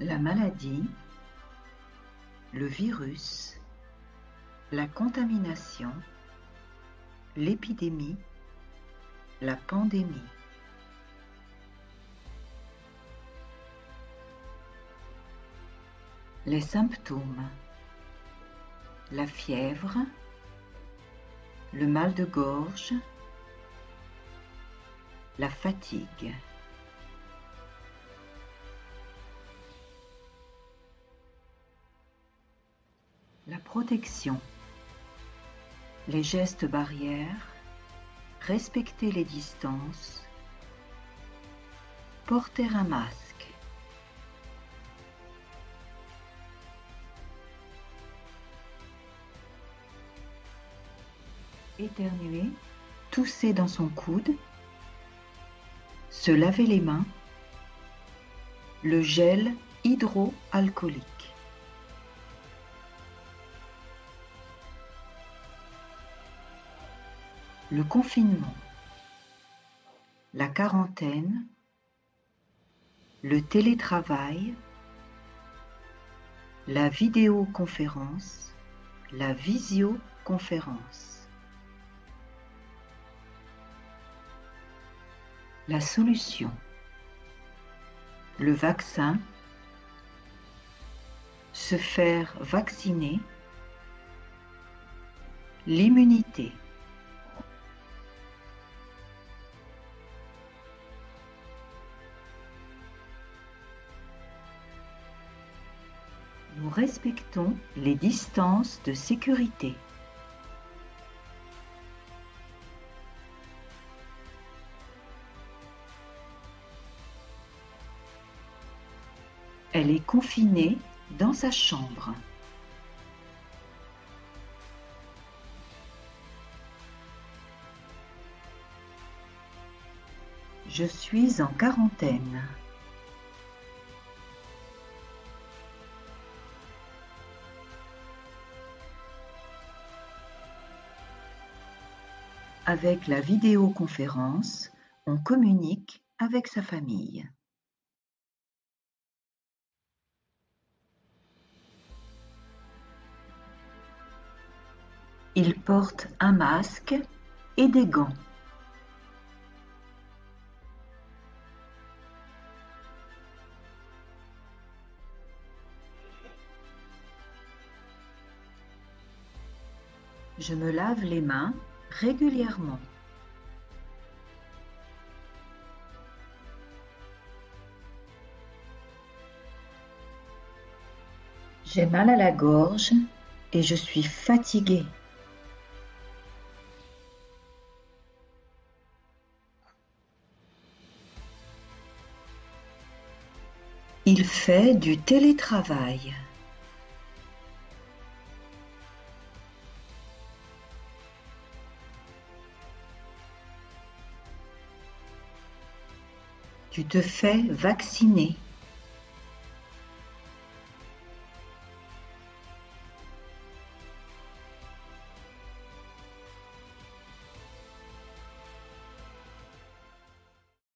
La maladie, le virus, la contamination, l'épidémie, la pandémie. Les symptômes, la fièvre, le mal de gorge, la fatigue. La protection, les gestes barrières, respecter les distances, porter un masque. Éternuer, tousser dans son coude, se laver les mains, le gel hydroalcoolique. Le confinement, la quarantaine, le télétravail, la vidéoconférence, la visioconférence. La solution, le vaccin, se faire vacciner, l'immunité. Nous respectons les distances de sécurité. Elle est confinée dans sa chambre. Je suis en quarantaine. Avec la vidéoconférence, on communique avec sa famille. Il porte un masque et des gants. Je me lave les mains régulièrement. J'ai mal à la gorge et je suis fatiguée. Il fait du télétravail. Tu te fais vacciner.